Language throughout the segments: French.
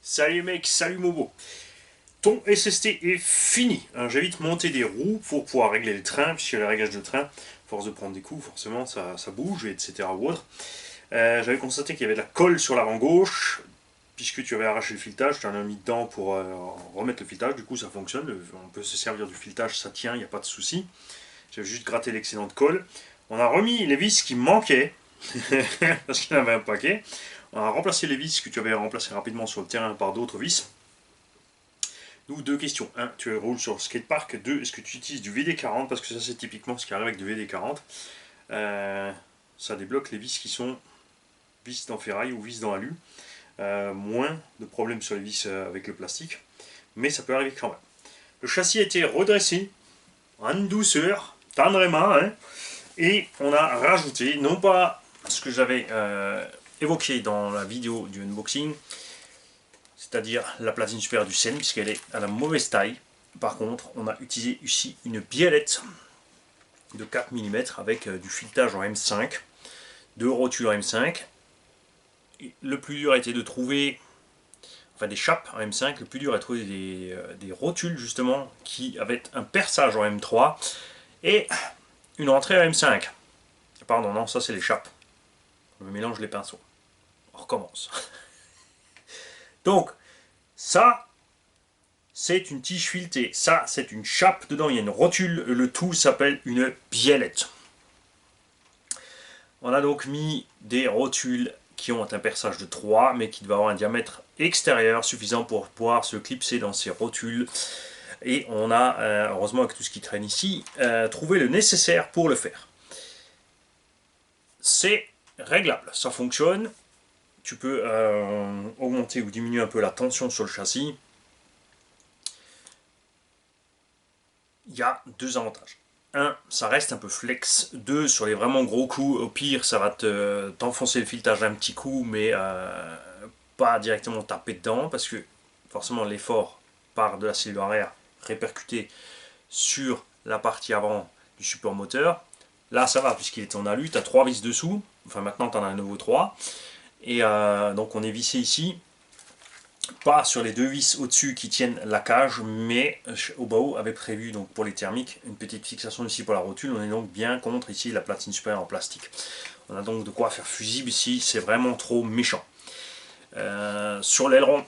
Salut mec, salut Mobo. Ton SST est fini. Alors, j'ai vite monté des roues pour pouvoir régler le train, puisque le réglage de train, force de prendre des coups, forcément ça bouge, etc. ou autre. J'avais constaté qu'il y avait de la colle sur l'avant gauche, puisque tu avais arraché le filetage, tu en as mis dedans pour remettre le filetage, du coup ça fonctionne, on peut se servir du filetage, ça tient, il n'y a pas de souci. J'avais juste gratté l'excédent de colle. On a remis les vis qui manquaient, parce qu'il y en avait un paquet. On a remplacé les vis que tu avais remplacées rapidement sur le terrain par d'autres vis. Nous, deux questions. Un, tu roules sur le skatepark. Deux, est-ce que tu utilises du VD40? Parce que ça, c'est typiquement ce qui arrive avec du VD40. Ça débloque les vis qui sont vis dans ferraille ou vis dans alu. Moins de problèmes sur les vis avec le plastique. Mais ça peut arriver quand même. Le châssis a été redressé en douceur, tendrement. Hein, et on a rajouté, non pas ce que j'avais évoqué dans la vidéo du unboxing, c'est-à-dire la platine supérieure du Sen, puisqu'elle est à la mauvaise taille. Par contre, on a utilisé ici une biellette de 4 mm avec du filetage en M5, deux rotules en M5. Et le plus dur a été de trouver, enfin des chapes en M5, le plus dur a trouvé des rotules justement qui avaient un perçage en M3 et une entrée en M5. Pardon, non, ça c'est les chapes. Je me mélange les pinceaux. On recommence. Donc, ça, c'est une tige filetée. Ça, c'est une chape. Dedans, il y a une rotule. Le tout s'appelle une biellette. On a donc mis des rotules qui ont un perçage de 3, mais qui doivent avoir un diamètre extérieur suffisant pour pouvoir se clipser dans ces rotules. Et on a, heureusement avec tout ce qui traîne ici, trouvé le nécessaire pour le faire. C'est réglable, ça fonctionne. Tu peux augmenter ou diminuer un peu la tension sur le châssis. Il y a deux avantages. Un, ça reste un peu flex. Deux, sur les vraiment gros coups, au pire, ça va t'enfoncer le filetage un petit coup, mais pas directement taper dedans, parce que forcément l'effort part de la cellule arrière répercuté sur la partie avant du support moteur. Là, ça va, puisqu'il est en alu, tu as 3 vis dessous, enfin maintenant tu en as un nouveau 3. Et donc on est vissé ici, pas sur les deux vis au-dessus qui tiennent la cage, mais Obao avait prévu donc pour les thermiques une petite fixation ici pour la rotule. On est donc bien contre ici la platine supérieure en plastique. On a donc de quoi faire fusible ici, c'est vraiment trop méchant. Sur l'aileron,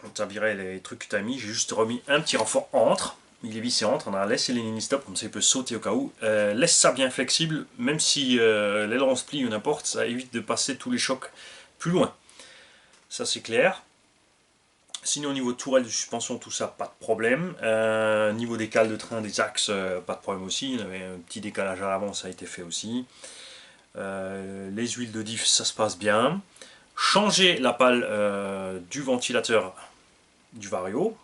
on t'a viré les trucs que tu as mis, j'ai juste remis un petit renfort entre. Il est vissé entre, on a laissé les mini-stop, comme ça il peut sauter au cas où. Laisse ça bien flexible, même si l'aileron se plie ou n'importe, ça évite de passer tous les chocs plus loin. Ça c'est clair. Sinon au niveau de tourelle de suspension, tout ça, pas de problème. Niveau des cales de train, des axes, pas de problème aussi. Il y avait un petit décalage à l'avant, ça a été fait aussi. Les huiles de diff, ça se passe bien. Changer la pale du ventilateur du Vario.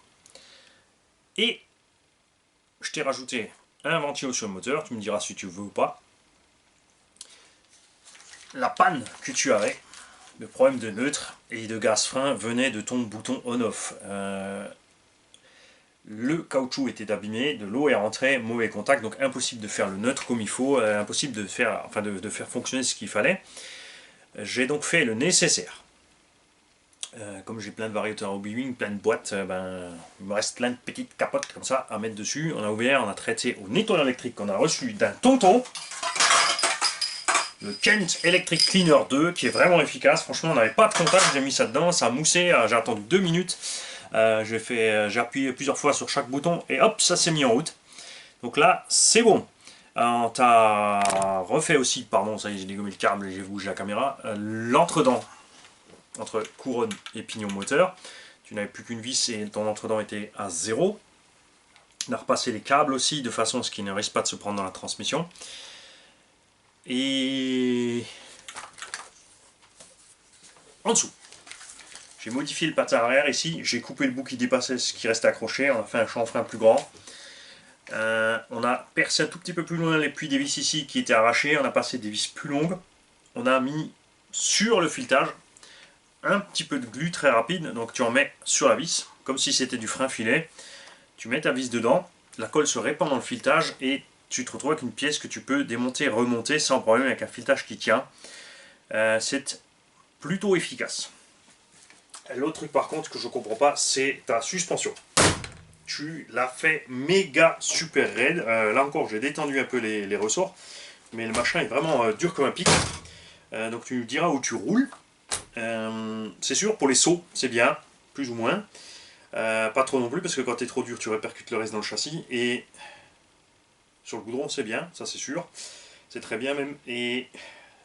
Et je t'ai rajouté un ventilo sur le moteur, tu me diras si tu veux ou pas. La panne que tu avais, le problème de neutre et de gaz frein venait de ton bouton on-off. Le caoutchouc était abîmé, de l'eau est rentrée, mauvais contact, donc impossible de faire le neutre comme il faut, impossible de faire, de faire fonctionner ce qu'il fallait. J'ai donc fait le nécessaire. Comme j'ai plein de variateurs Hobby-Wing, plein de boîtes, il me reste plein de petites capotes comme ça à mettre dessus. On a ouvert, on a traité au nettoyeur électrique qu'on a reçu d'un tonton. Le Kent Electric Cleaner 2 qui est vraiment efficace. Franchement, on n'avait pas de contact, j'ai mis ça dedans, ça a moussé, j'ai attendu 2 minutes. J'ai appuyé plusieurs fois sur chaque bouton et hop, ça s'est mis en route. Donc là, c'est bon. On t'a refait aussi, pardon, ça y est, j'ai dégommé le câble et j'ai bougé la caméra, l'entredent entre couronne et pignon moteur. Tu n'avais plus qu'une vis et ton entredent était à 0. On a repassé les câbles aussi de façon à ce qu'ils ne risquent pas de se prendre dans la transmission. Et en dessous, j'ai modifié le patin arrière ici, j'ai coupé le bout qui dépassait ce qui restait accroché, on a fait un chanfrein plus grand. On a percé un tout petit peu plus loin les puits des vis ici qui étaient arrachés, on a passé des vis plus longues. On a mis sur le filetage un petit peu de glu très rapide, donc tu en mets sur la vis, comme si c'était du frein filet. Tu mets ta vis dedans, la colle se répand dans le filetage et tu te retrouves avec une pièce que tu peux démonter et remonter sans problème avec un filetage qui tient. C'est plutôt efficace. l'autre truc par contre que je comprends pas, c'est ta suspension. Tu l'as fait méga super raide. Là encore, j'ai détendu un peu les ressorts, mais le machin est vraiment dur comme un pic. Donc tu nous diras où tu roules. C'est sûr, pour les sauts, c'est bien, plus ou moins. Pas trop non plus, parce que quand t'es trop dur, tu répercutes le reste dans le châssis. Et sur le goudron, c'est bien, ça c'est sûr. C'est très bien même. Et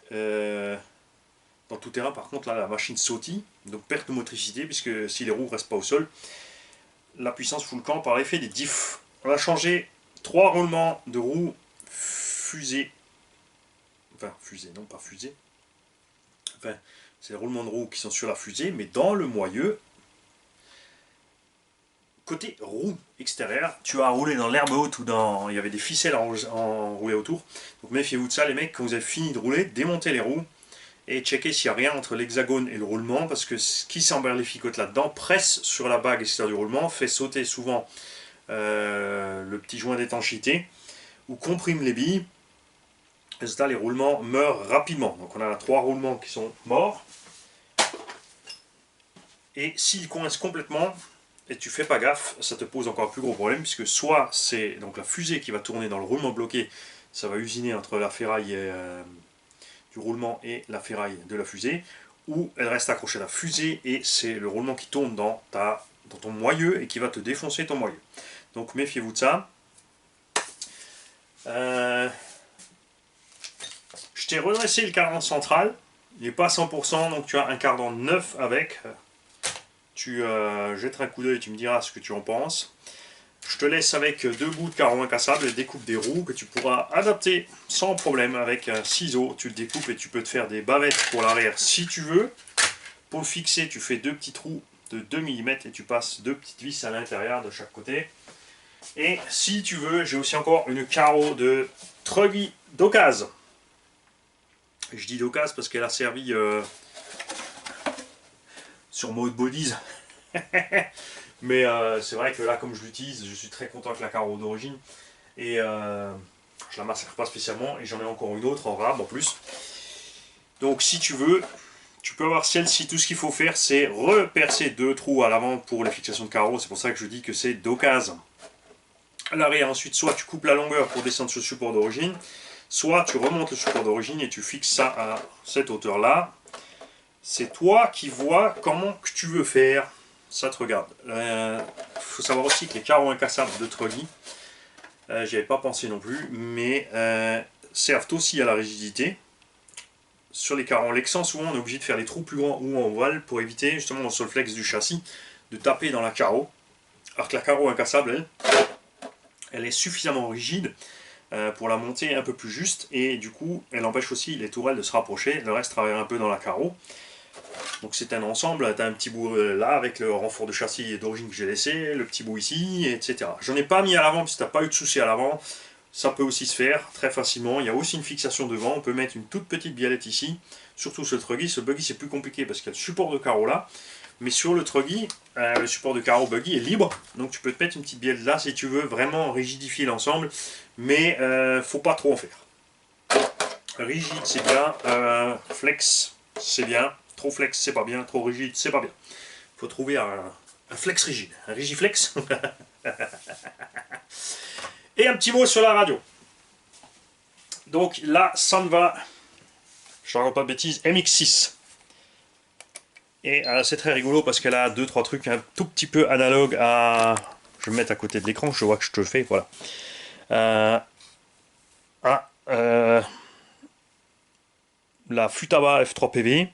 dans tout terrain, par contre, là, la machine sautille, donc perte de motricité, puisque si les roues restent pas au sol, la puissance fout le camp par l'effet des diffs. On a changé 3 roulements de roues fusées. Enfin, fusées, non pas fusées. Enfin, c'est les roulements de roues qui sont sur la fusée, mais dans le moyeu. Côté roue extérieure, tu as roulé dans l'herbe haute ou dans... Il y avait des ficelles enroulées autour. Donc méfiez-vous de ça les mecs, quand vous avez fini de rouler, démontez les roues et checkez s'il n'y a rien entre l'hexagone et le roulement, parce que ce qui s'emberlificote là-dedans presse sur la bague extérieure du roulement, fait sauter souvent le petit joint d'étanchéité ou comprime les billes. Résultat, les roulements meurent rapidement. Donc on a 3 roulements qui sont morts. Et s'ils coincent complètement, et tu fais pas gaffe, ça te pose encore un plus gros problème, puisque soit c'est donc la fusée qui va tourner dans le roulement bloqué, ça va usiner entre la ferraille du roulement et la ferraille de la fusée, ou elle reste accrochée à la fusée et c'est le roulement qui tourne dans ton moyeu et qui va te défoncer ton moyeu. Donc méfiez-vous de ça. Je t'ai redressé le cardan central, il n'est pas à 100%, donc tu as un cardan neuf avec. Tu jetteras un coup d'œil et tu me diras ce que tu en penses. Je te laisse avec 2 bouts de carreau incassable et découpe des roues que tu pourras adapter sans problème avec un ciseau. Tu le découpes et tu peux te faire des bavettes pour l'arrière si tu veux. Pour le fixer, tu fais 2 petits trous de 2 mm et tu passes 2 petites vis à l'intérieur de chaque côté. Et si tu veux, j'ai aussi encore une carreau de Truggy d'occasion. Je dis d'occasion parce qu'elle a servi sur Mode Bodies. Mais c'est vrai que là, comme je l'utilise, je suis très content avec la carreau d'origine. Et je la massacre pas spécialement. Et j'en ai encore une autre en rab en plus. Donc si tu veux, tu peux avoir celle-ci. Tout ce qu'il faut faire, c'est repercer 2 trous à l'avant pour la fixation de carreaux. C'est pour ça que je dis que c'est d'occasion. À l'arrière, ensuite, soit tu coupes la longueur pour descendre sur le support d'origine. Soit tu remontes le support d'origine et tu fixes ça à cette hauteur-là. C'est toi qui vois comment que tu veux faire. Ça te regarde. Il faut savoir aussi que les carreaux incassables de Truggy, j'y avais pas pensé non plus, mais servent aussi à la rigidité. Sur les carreaux en Lexan, souvent on est obligé de faire les trous plus grands ou en ovale pour éviter justement sur le flex du châssis de taper dans la carreau. Alors que la carreau incassable, elle est suffisamment rigide pour la monter un peu plus juste et du coup elle empêche aussi les tourelles de se rapprocher, le reste travaille un peu dans la carreau. Donc c'est un ensemble, tu as un petit bout là avec le renfort de châssis d'origine que j'ai laissé, le petit bout ici, etc. J'en ai pas mis à l'avant, puisque tu n'as pas eu de souci à l'avant, ça peut aussi se faire très facilement. Il y a aussi une fixation devant, on peut mettre une toute petite biellette ici, surtout sur le Truggy. Ce buggy c'est plus compliqué parce qu'il y a le support de carreau là, mais sur le Truggy, le support de carreau buggy est libre, donc tu peux te mettre une petite biellette là si tu veux vraiment rigidifier l'ensemble, mais faut pas trop en faire. Rigide c'est bien, flex c'est bien. Trop flex, c'est pas bien. Trop rigide, c'est pas bien. Il faut trouver un flex rigide. Un rigiflex. Et un petit mot sur la radio. Donc là, ça ne va, je ne raconte pas de bêtises, MX6. Et c'est très rigolo parce qu'elle a 2-3 trucs un tout petit peu analogues à... Je vais me mettre à côté de l'écran, je vois que je te le fais, voilà. La Futaba F3PV.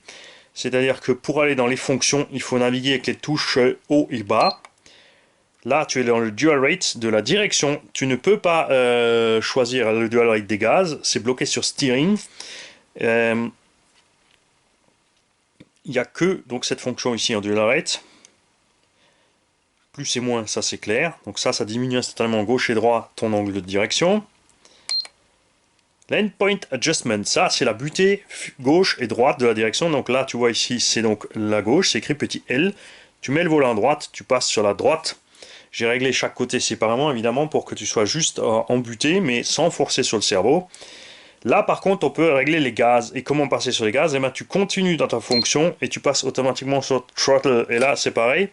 C'est-à-dire que pour aller dans les fonctions, il faut naviguer avec les touches haut et bas. Là, tu es dans le dual rate de la direction. Tu ne peux pas choisir le dual rate des gaz. C'est bloqué sur steering. Il n'y a que donc, cette fonction ici en dual rate. Plus et moins, ça c'est clair. Donc ça diminue instantanément gauche et droit ton angle de direction. L'endpoint adjustment, ça c'est la butée gauche et droite de la direction. Donc là tu vois ici c'est donc la gauche, c'est écrit petit L. Tu mets le volant à droite, tu passes sur la droite. J'ai réglé chaque côté séparément évidemment pour que tu sois juste en butée mais sans forcer sur le cerveau. Là, par contre, on peut régler les gaz. Et comment passer sur les gaz? Eh ben, tu continues dans ta fonction et tu passes automatiquement sur throttle. Et là, c'est pareil.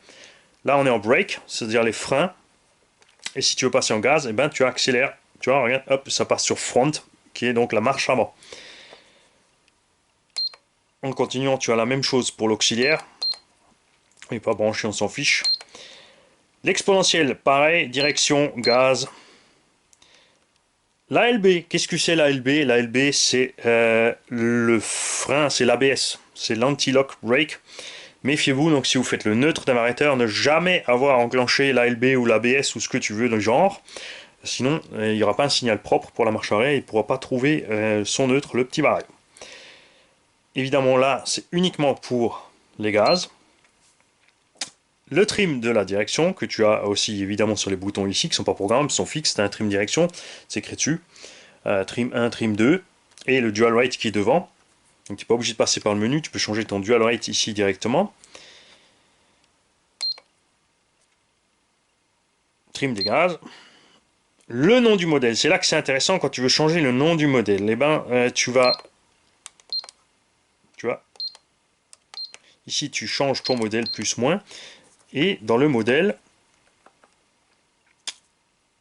Là, on est en brake, c'est-à-dire les freins. Et si tu veux passer en gaz, eh ben, tu accélères. Tu vois, regarde, hop, ça passe sur front, qui est donc la marche avant. En continuant, tu as la même chose pour l'auxiliaire. Il n'est pas branché, on s'en fiche. L'exponentielle, pareil, direction, gaz. L'ALB, qu'est-ce que c'est l'ALB? L'ALB, c'est le frein, c'est l'ABS, c'est l'anti-lock brake. Méfiez-vous, donc si vous faites le neutre d'un arrêteur, ne jamais avoir enclenché l'ALB ou l'ABS ou ce que tu veux de genre. Sinon, il n'y aura pas un signal propre pour la marche arrière, il ne pourra pas trouver son neutre, le petit barrage. Évidemment, là, c'est uniquement pour les gaz. Le trim de la direction, que tu as aussi évidemment sur les boutons ici, qui ne sont pas programmables, sont fixes, c'est un trim direction, c'est écrit dessus. Trim 1, trim 2, et le dual rate qui est devant. Donc tu n'es pas obligé de passer par le menu, tu peux changer ton dual rate ici directement. Trim des gaz. Le nom du modèle, c'est là que c'est intéressant quand tu veux changer le nom du modèle. Eh ben, tu vois, ici tu changes ton modèle plus moins. Et dans le modèle,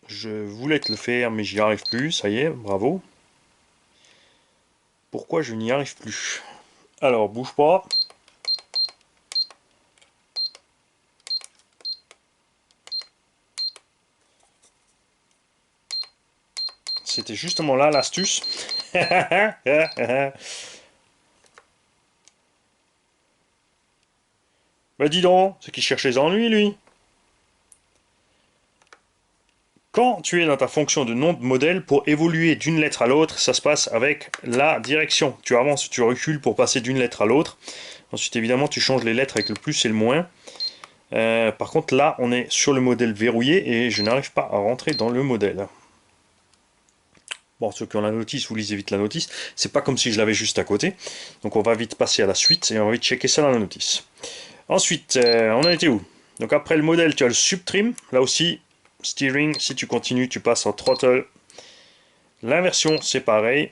je voulais te le faire, mais j'y arrive plus. Ça y est, bravo. Pourquoi je n'y arrive plus? Alors, bouge pas. C'était justement là l'astuce. Bah dis donc, c'est qu'il cherche les ennuis, lui. Quand tu es dans ta fonction de nom de modèle, pour évoluer d'une lettre à l'autre, ça se passe avec la direction. Tu avances, tu recules pour passer d'une lettre à l'autre. Ensuite, évidemment, tu changes les lettres avec le plus et le moins. Par contre, là, on est sur le modèle verrouillé et je n'arrive pas à rentrer dans le modèle. Bon, ceux qui ont la notice, vous lisez vite la notice. C'est pas comme si je l'avais juste à côté. Donc on va vite passer à la suite et on va vite checker ça dans la notice. Ensuite, on a été où? Donc après le modèle, tu as le subtrim. Là aussi, steering, si tu continues, tu passes en throttle. L'inversion, c'est pareil.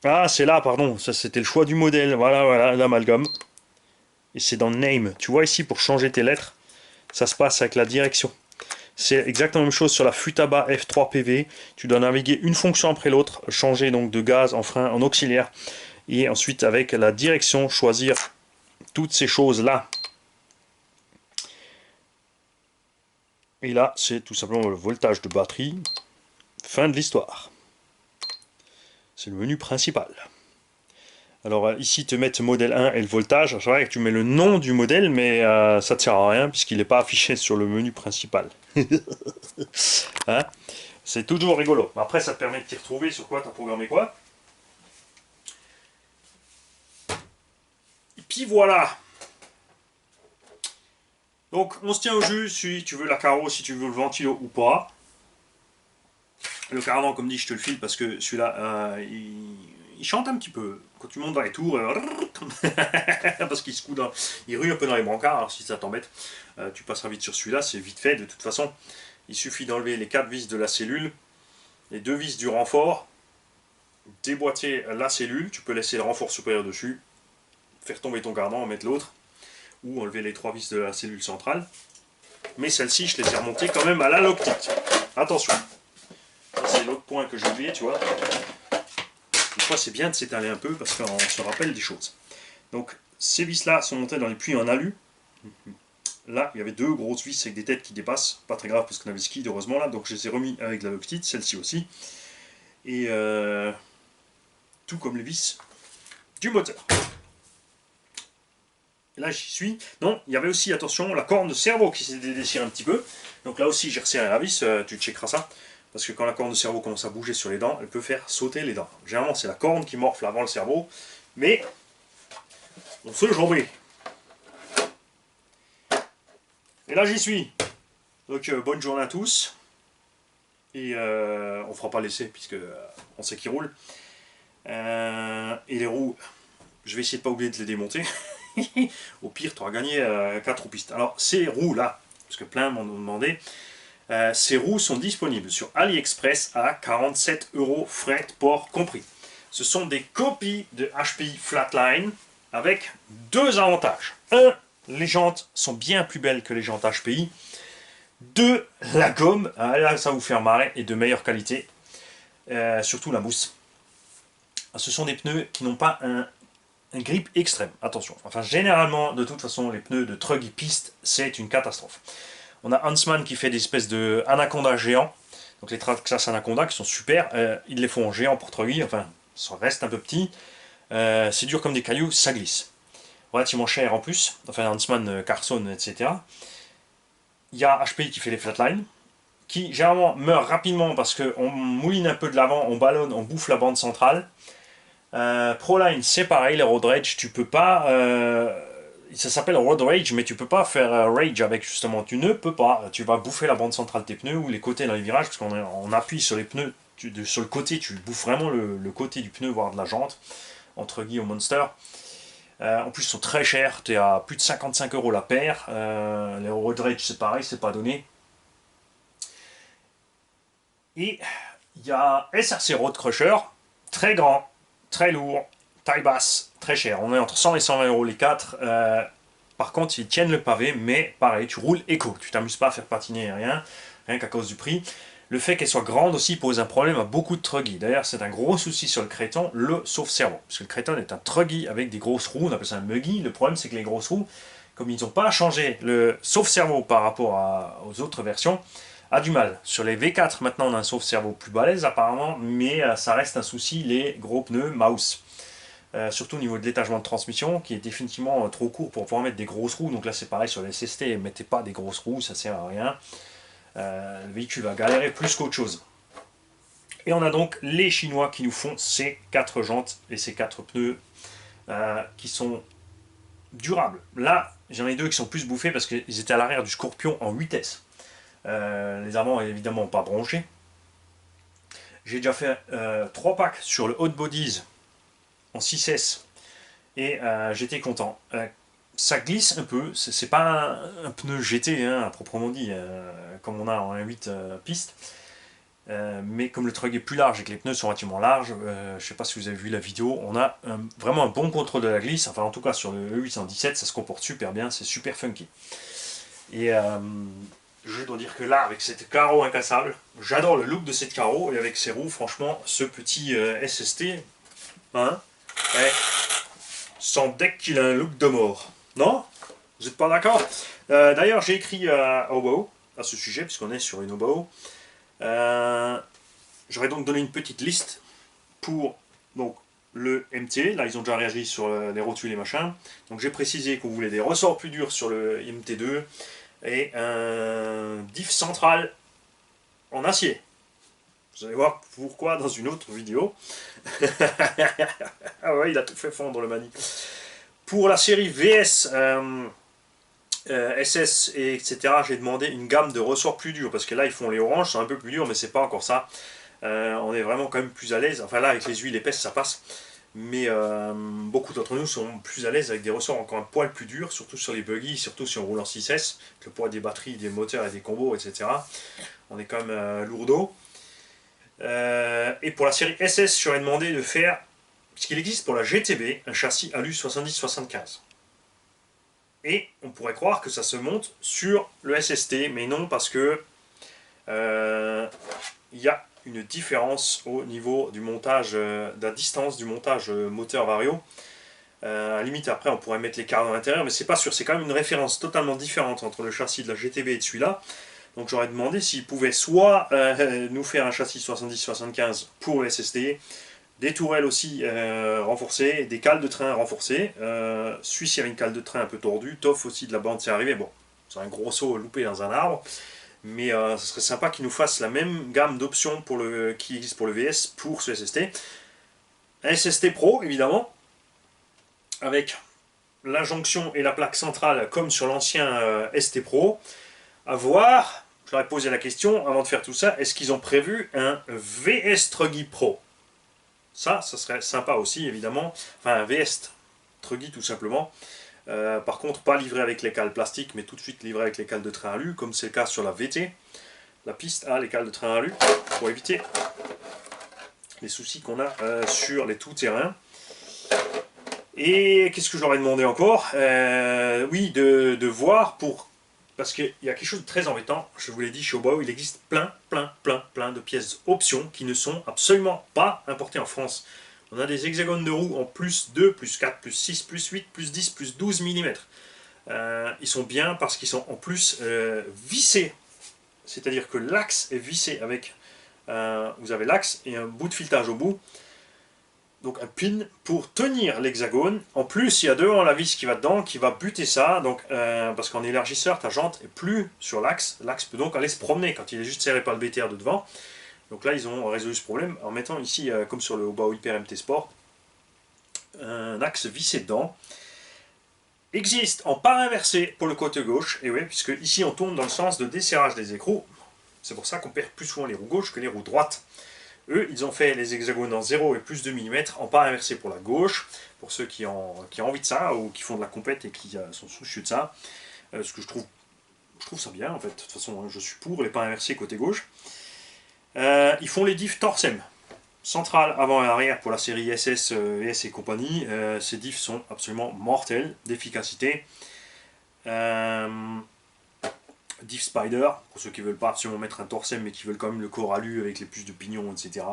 Ah, c'est là, pardon. Ça, c'était le choix du modèle. Voilà, voilà, l'amalgame. Et c'est dans Name. Tu vois ici, pour changer tes lettres, ça se passe avec la direction. C'est exactement la même chose sur la Futaba F3 PV. Tu dois naviguer une fonction après l'autre, changer donc de gaz en frein en auxiliaire. Et ensuite, avec la direction, choisir toutes ces choses-là. Et là, c'est tout simplement le voltage de batterie. Fin de l'histoire. C'est le menu principal. Alors ici, te mettre modèle 1 et le voltage. C'est vrai que tu mets le nom du modèle, mais ça ne sert à rien puisqu'il n'est pas affiché sur le menu principal. Hein, c'est toujours rigolo. Après, ça te permet de t'y retrouver sur quoi tu as programmé quoi. Et puis voilà. Donc, on se tient au jus si tu veux la carreau, si tu veux le ventilo ou pas. Le cardan, comme dit, je te le file parce que celui-là, il chante un petit peu. Quand tu montes dans les tours, parce qu'il se coud, il rue un peu dans les brancards. Alors si ça t'embête, tu passeras vite sur celui-là, c'est vite fait. De toute façon, il suffit d'enlever les 4 vis de la cellule, les 2 vis du renfort, déboîter la cellule. Tu peux laisser le renfort supérieur dessus, faire tomber ton cardan, mettre l'autre, ou enlever les 3 vis de la cellule centrale. Mais celle-ci, je les ai remontées quand même à la loctite. Attention. C'est l'autre point que j'ai oublié, tu vois. Des fois, c'est bien de s'étaler un peu parce qu'on se rappelle des choses. Donc, ces vis-là sont montées dans les puits en alu. Là, il y avait 2 grosses vis avec des têtes qui dépassent. Pas très grave parce qu'on avait ski, heureusement, là. Donc, je les ai remis avec la loctite, celle-ci aussi. Et tout comme les vis du moteur. Et là, j'y suis. Non, il y avait aussi, attention, la corne de cerveau qui s'est déchirée un petit peu. Donc là aussi, j'ai resserré la vis. Tu checkeras ça. Parce que quand la corne de cerveau commence à bouger sur les dents, elle peut faire sauter les dents. Généralement, c'est la corne qui morfle avant le cerveau, mais on sait jamais. Et là, j'y suis. Donc, bonne journée à tous. Et on fera pas l'essai, puisque on sait qu'ils roulent. Et les roues, je vais essayer de pas oublier de les démonter. Au pire, tu auras gagné 4 roues pistes. Alors, ces roues-là, parce que plein m'en ont demandé, Ces roues sont disponibles sur AliExpress à 47 € frais port compris. Ce sont des copies de HPI Flatline avec deux avantages. Un, les jantes sont bien plus belles que les jantes HPI. Deux, la gomme, là ça va vous faire marrer, est de meilleure qualité. Surtout la mousse. Ce sont des pneus qui n'ont pas un grip extrême, attention. Enfin, généralement, de toute façon, les pneus de truggy piste, c'est une catastrophe. On a Huntsman qui fait des espèces de anaconda géants. Donc les Traxxas Anaconda qui sont super. Ils les font en géant pour truggy, enfin, ça reste un peu petit. C'est dur comme des cailloux, ça glisse. Relativement cher en plus. Enfin, Huntsman, Carson, etc. Il y a HPI qui fait les flatlines, qui généralement meurt rapidement parce qu'on mouline un peu de l'avant, on ballonne, on bouffe la bande centrale. Proline, c'est pareil, les road rage, tu peux pas. Ça s'appelle road rage, mais tu peux pas faire rage avec justement. Tu ne peux pas. Tu vas bouffer la bande centrale de tes pneus ou les côtés dans les virages, parce qu'on appuie sur les pneus. Sur le côté, tu bouffes vraiment le côté du pneu, voire de la jante, entre Guy au Monster. En plus, ils sont très chers, tu es à plus de 55 € la paire. Les road rage, c'est pareil, c'est pas donné. Et il y a SRC Road Crusher, très grand, très lourd, taille basse, très cher. On est entre 100 et 120 € les 4. Par contre, ils tiennent le pavé, mais pareil, tu roules éco. Tu t'amuses pas à faire patiner rien qu'à cause du prix. Le fait qu'elle soit grande aussi pose un problème à beaucoup de truggy. D'ailleurs, c'est un gros souci sur le Créton, le sauf-cerveau. Parce que le Créton est un truggy avec des grosses roues, on appelle ça un muggy. Le problème, c'est que les grosses roues, comme ils n'ont pas changé le sauf-cerveau par rapport aux autres versions, a du mal. Sur les V4, maintenant, on a un sauf-cerveau plus balèze apparemment, mais ça reste un souci, les gros pneus mouse. Surtout au niveau de l'étagement de transmission, qui est définitivement trop court pour pouvoir mettre des grosses roues. Donc là, c'est pareil sur les SST, mettez pas des grosses roues, ça sert à rien. Le véhicule va galérer plus qu'autre chose. Et on a donc les Chinois qui nous font ces 4 jantes et ces 4 pneus qui sont durables. Là, j'en ai deux qui sont plus bouffés parce qu'ils étaient à l'arrière du Scorpion en 8S. Les avant évidemment pas bronchés. J'ai déjà fait 3 packs sur le Hot Bodies en 6S et j'étais content. Ça glisse un peu, c'est pas un pneu GT hein, à proprement dit, comme on a en 1.8 piste. Mais comme le trug est plus large et que les pneus sont relativement larges, je sais pas si vous avez vu la vidéo, on a vraiment un bon contrôle de la glisse. Enfin, en tout cas, sur le E817, ça se comporte super bien, c'est super funky. Et je dois dire que là, avec cette carreau incassable, j'adore le look de cette carreau et avec ses roues, franchement, ce petit SST, hein, ouais, sans deck qu'il a un look de mort. Non? Vous n'êtes pas d'accord? D'ailleurs, j'ai écrit à Obao à ce sujet, puisqu'on est sur une Obao. J'aurais donc donné une petite liste pour donc, le MT. Là, ils ont déjà réagi sur les rotules et machin. Donc, j'ai précisé qu'on voulait des ressorts plus durs sur le MT2 et un diff central en acier. Vous allez voir pourquoi dans une autre vidéo. Ah ouais, il a tout fait fondre le mani. Pour la série VS, SS, et etc., j'ai demandé une gamme de ressorts plus durs, parce que là, ils font les oranges, c'est un peu plus dur, mais c'est pas encore ça. On est vraiment quand même plus à l'aise. Enfin là, avec les huiles épaisses, ça passe. Mais beaucoup d'entre nous sont plus à l'aise avec des ressorts encore un poil plus durs, surtout sur les buggy, surtout si on roule en 6S, le poids des batteries, des moteurs et des combos, etc. On est quand même lourdeau. Et pour la série SS, j'aurais demandé de faire, puisqu'il existe pour la GTB, un châssis Alu 70-75. Et on pourrait croire que ça se monte sur le SST, mais non, parce que il y a une différence au niveau du montage, de la distance du montage moteur vario. À la limite, après, on pourrait mettre les cartes à l'intérieur, mais c'est pas sûr. C'est quand même une référence totalement différente entre le châssis de la GTB et de celui-là. Donc j'aurais demandé s'ils pouvaient soit nous faire un châssis 70-75 pour le SST, des tourelles aussi renforcées, des cales de train renforcées. Celui-ci avait une cale de train un peu tordue, Toff aussi de la bande, c'est arrivé. Bon, c'est un gros saut loupé dans un arbre. Mais ce serait sympa qu'ils nous fassent la même gamme d'options qui existe pour le VS pour ce SST. Un SST Pro, évidemment, avec la jonction et la plaque centrale comme sur l'ancien ST Pro. À voir, je leur ai posé la question avant de faire tout ça, est-ce qu'ils ont prévu un VS Truggy Pro? Ça serait sympa aussi, évidemment. Enfin, un VS Truggy tout simplement. Par contre, pas livré avec les cales plastiques, mais tout de suite livré avec les cales de train alu, comme c'est le cas sur la VT. la piste à les cales de train alu pour éviter les soucis qu'on a sur les tout-terrains. Et qu'est-ce que j'aurais demandé encore? Oui, de voir pour... Parce qu'il y a quelque chose de très embêtant, je vous l'ai dit, chez Obao, il existe plein de pièces options qui ne sont absolument pas importées en France. On a des hexagones de roues en plus 2, plus 4, plus 6, plus 8, plus 10, plus 12 mm. Ils sont bien parce qu'ils sont en plus vissés. C'est-à-dire que l'axe est vissé avec... vous avez l'axe et un bout de filetage au bout. Donc un pin pour tenir l'hexagone. En plus, il y a devant la vis qui va dedans, qui va buter ça. Donc, parce qu'en élargisseur, ta jante est plus sur l'axe. L'axe peut donc aller se promener quand il est juste serré par le BTR de devant. Donc là, ils ont résolu ce problème en mettant ici, comme sur le Obao Hyper MT Sport, un axe vissé dedans. Existe en part inversé pour le côté gauche. Et oui, puisque ici, on tourne dans le sens de desserrage des écrous. C'est pour ça qu'on perd plus souvent les roues gauches que les roues droites. Eux, ils ont fait les hexagones en 0 et plus de mm en part inversé pour la gauche, pour ceux qui ont envie de ça, ou qui font de la compète et qui sont soucieux de ça. Ce que je trouve ça bien, en fait. De toute façon, hein, je suis pour les pas inversés côté gauche. Ils font les diffs Torsem. Centrale, avant et arrière pour la série SS, ES et compagnie. Ces diffs sont absolument mortels d'efficacité. Diff Spider, pour ceux qui ne veulent pas absolument mettre un Torsem mais qui veulent quand même le corps alu avec les puces de pignon, etc.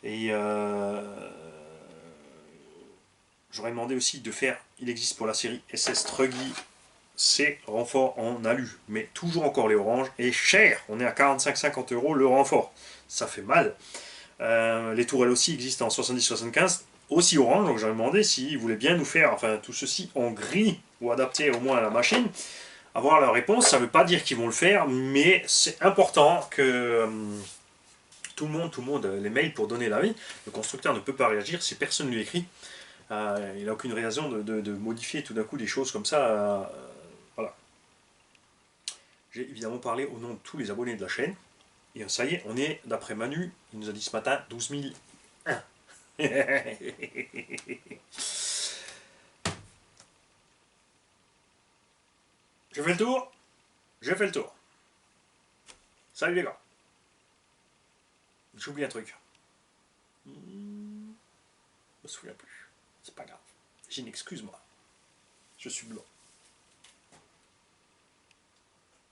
Et j'aurais demandé aussi de faire, il existe pour la série SS Truggy, ces renforts en alu, mais toujours encore les oranges, et cher, on est à 45-50 € le renfort, ça fait mal. Les tourelles aussi existent en 70-75, aussi orange, donc j'aurais demandé s'ils voulaient bien nous faire, enfin tout ceci en gris, ou adapté au moins à la machine. Avoir la réponse, ça ne veut pas dire qu'ils vont le faire, mais c'est important que tout le monde, les mails pour donner l'avis. Le constructeur ne peut pas réagir si personne ne lui écrit. Il n'a aucune raison de modifier tout d'un coup des choses comme ça. Voilà. J'ai évidemment parlé au nom de tous les abonnés de la chaîne. Et ça y est, on est, d'après Manu, il nous a dit ce matin, 12 001. J'ai fait le tour. J'ai fait le tour. Salut les gars. J'oublie un truc. Je me souviens plus. C'est pas grave. J'ai une excuse, moi. Je suis blanc.